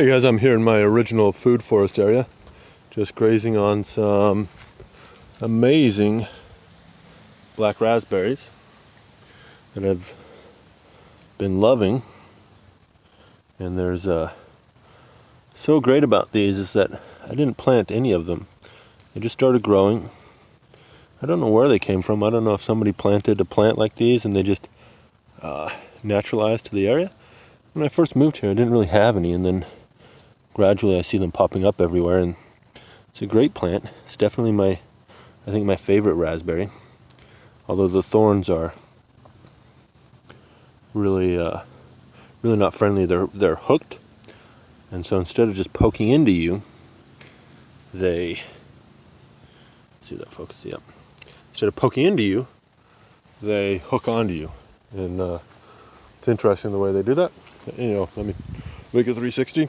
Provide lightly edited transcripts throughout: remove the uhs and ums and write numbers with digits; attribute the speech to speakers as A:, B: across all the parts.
A: Hey guys, I'm here in my original food forest area, just grazing on some amazing black raspberries that I've been loving. And there's so great about these is that I didn't plant any of them. They just started growing. I don't know where they came from. I don't know if somebody planted a plant like these and they just naturalized to the area. When I first moved here, I didn't really have any, and then gradually I see them popping up everywhere, and it's a great plant. It's definitely I think my favorite raspberry, although the thorns are really not friendly. They're hooked, and so instead of just poking into you, they see that focus. Yep. Instead of poking into you, they hook onto you, and it's interesting the way they do that. You know, let me make a 360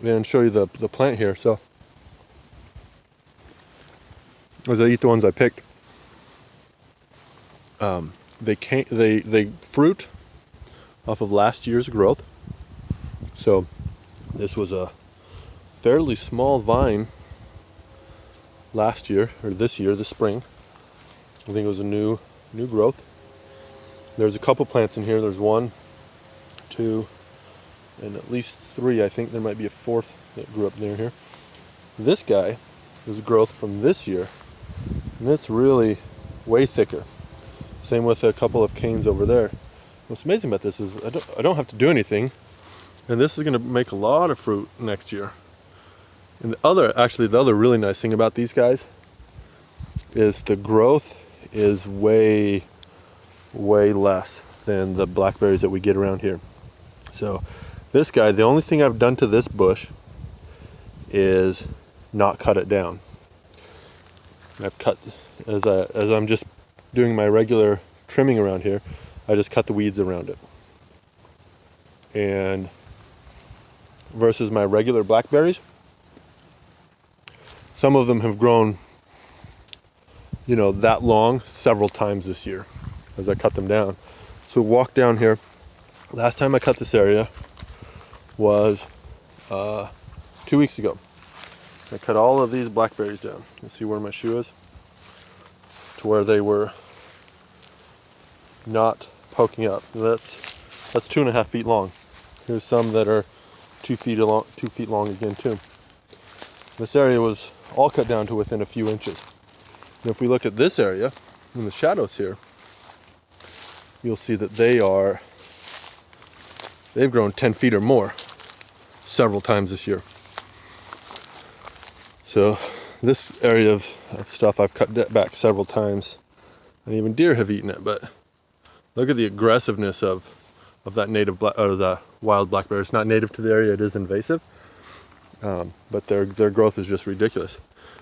A: and show you the plant here. So as I eat the ones I picked, they fruit off of last year's growth. So this was a fairly small vine last year, or this year, this spring. I think it was a new growth. There's a couple plants in here. There's 1, 2, and at least 3. I think there might be a 4th that grew up near here. This guy is growth from this year, and it's really way thicker. Same with a couple of canes over there. What's amazing about this is I don't have to do anything, and this is going to make a lot of fruit next year. And the other really nice thing about these guys is the growth is way less than the blackberries that we get around here. So this guy, the only thing I've done to this bush is not cut it down. I've cut, as I'm just doing my regular trimming around here, I just cut the weeds around it. And versus my regular blackberries, some of them have grown, that long several times this year as I cut them down. So walk down here. Last time I cut this area was 2 weeks ago. I cut all of these blackberries down. You see where my shoe is? To where they were not poking up. That's 2.5 feet long. Here's some that are 2 feet long again too. This area was all cut down to within a few inches. And if we look at this area in the shadows here, you'll see that they've grown 10 feet or more several times this year. So this area of stuff I've cut back several times, and even deer have eaten it. But look at the aggressiveness of that the wild blackberry. It's not native to the area; it is invasive. But their growth is just ridiculous.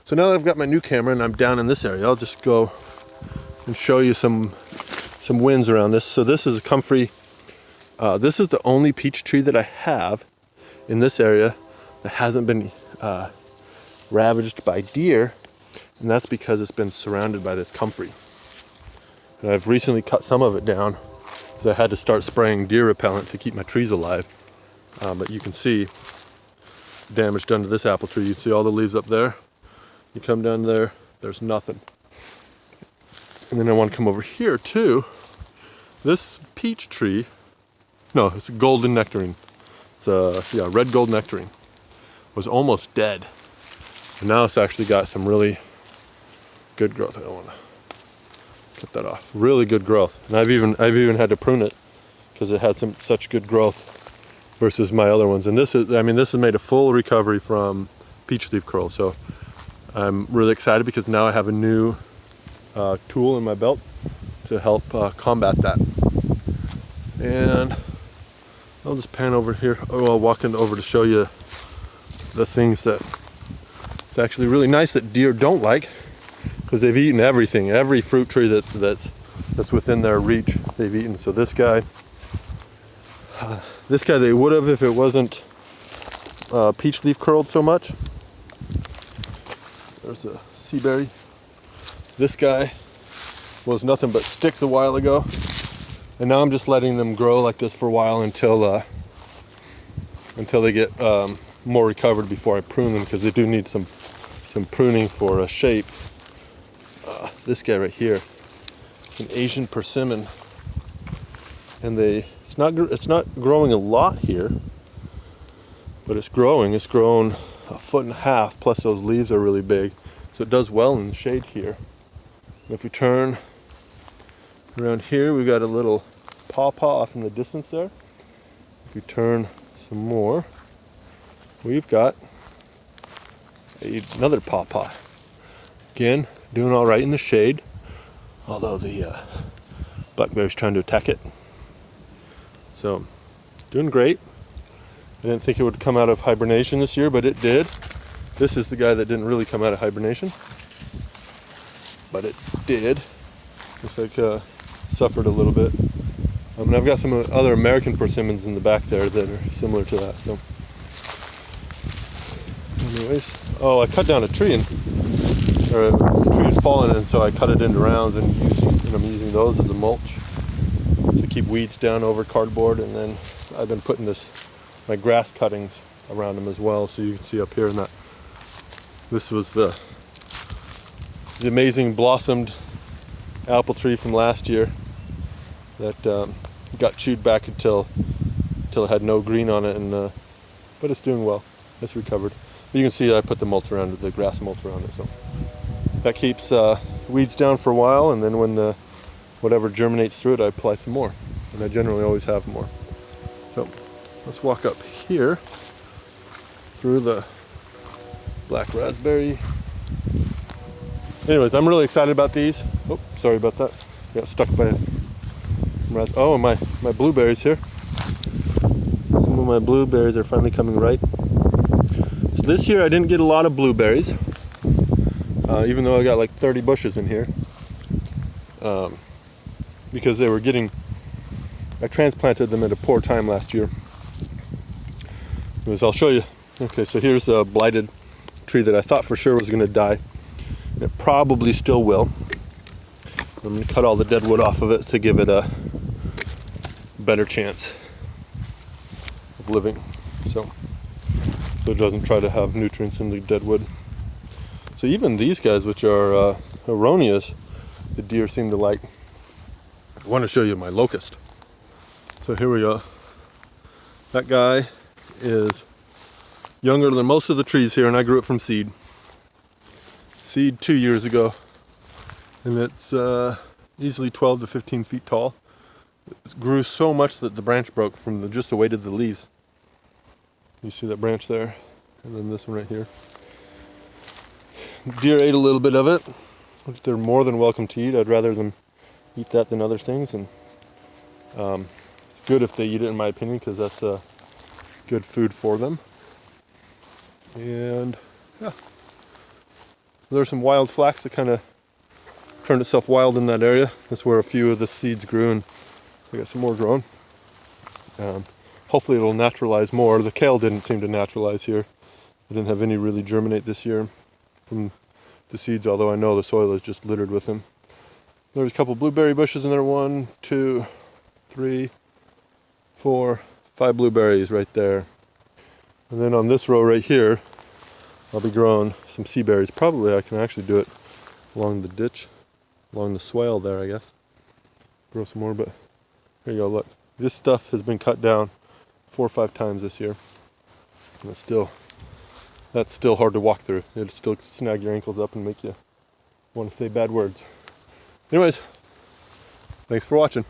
A: So now that I've got my new camera and I'm down in this area, I'll just go and show you some winds around this. So this is a comfrey. This is the only peach tree that I have in this area that hasn't been ravaged by deer, and that's because it's been surrounded by this comfrey. And I've recently cut some of it down, so I had to start spraying deer repellent to keep my trees alive. But you can see damage done to this apple tree. You see all the leaves up there. You come down there, there's nothing. And then I want to come over here too. This peach tree, no, it's a golden nectarine. It's a red gold nectarine. Was almost dead. And now it's actually got some really good growth. I don't want to cut that off. Really good growth. And I've even had to prune it because it had such good growth versus my other ones. And this has made a full recovery from peach leaf curl. So I'm really excited because now I have a new tool in my belt to help combat that. And I'll just pan over here. I'll walk over to show you the things that it's actually really nice that deer don't like, because they've eaten everything. Every fruit tree that's within their reach, they've eaten. So this guy they would have if it wasn't peach leaf curled so much. There's a sea berry. This guy was nothing but sticks a while ago, and now I'm just letting them grow like this for a while until they get more recovered before I prune them, because they do need some pruning for a shape. This guy right here, an Asian persimmon, and it's not growing a lot here, but it's growing. It's grown 1.5 feet, plus those leaves are really big, so it does well in the shade here. And if we turn around here, we've got a little pawpaw off in the distance there. If we turn some more, we've got another pawpaw. Again, doing all right in the shade, although the blackberry's trying to attack it. So, doing great. I didn't think it would come out of hibernation this year, but it did. This is the guy that didn't really come out of hibernation, but it did. Looks like suffered a little bit. And I've got some other American persimmons in the back there that are similar to that. So, anyways, I cut down a tree, or a tree had fallen, and so I cut it into rounds, and I'm using those as a mulch to keep weeds down over cardboard. And then I've been putting my grass cuttings around them as well. So you can see up here in that, this was the amazing blossomed apple tree from last year that got chewed back until it had no green on it, and but it's doing well. It's recovered. But you can see I put the mulch around it, the grass mulch around it, so that keeps weeds down for a while, and then when whatever germinates through it, I apply some more, and I generally always have more. So let's walk up here through the black raspberry. Anyways, I'm really excited about these. Oh, sorry about that. Got stuck by and my blueberries here. Some of my blueberries are finally coming right. So this year I didn't get a lot of blueberries, even though I got like 30 bushes in here, because I transplanted them at a poor time last year. Anyways, I'll show you. Okay, so here's a blighted tree that I thought for sure was going to die. It probably still will. I'm going to cut all the dead wood off of it to give it a better chance of living, so it doesn't try to have nutrients in the dead wood. So even these guys, which are erroneous, the deer seem to like. I want to show you my locust. So here we go. That guy is younger than most of the trees here, and I grew it from seed 2 years ago, and it's easily 12 to 15 feet tall. It grew so much that the branch broke from just the weight of the leaves. You see that branch there, and then this one right here. Deer ate a little bit of it, which they're more than welcome to eat. I'd rather them eat that than other things, and it's good if they eat it, in my opinion, because that's good food for them. And yeah, there's some wild flax that kind of turned itself wild in that area. That's where a few of the seeds grew, and I got some more growing. Hopefully it'll naturalize more. The kale didn't seem to naturalize here. I didn't have any really germinate this year from the seeds, although I know the soil is just littered with them. There's a couple blueberry bushes in there. 1, 2, 3, 4, 5 blueberries right there. And then on this row right here, I'll be growing some sea berries. Probably I can actually do it along the ditch, along the swale there, I guess. Grow some more, but here you go, look. This stuff has been cut down 4 or 5 times this year. And that's still hard to walk through. It'll still snag your ankles up and make you want to say bad words. Anyways, thanks for watching.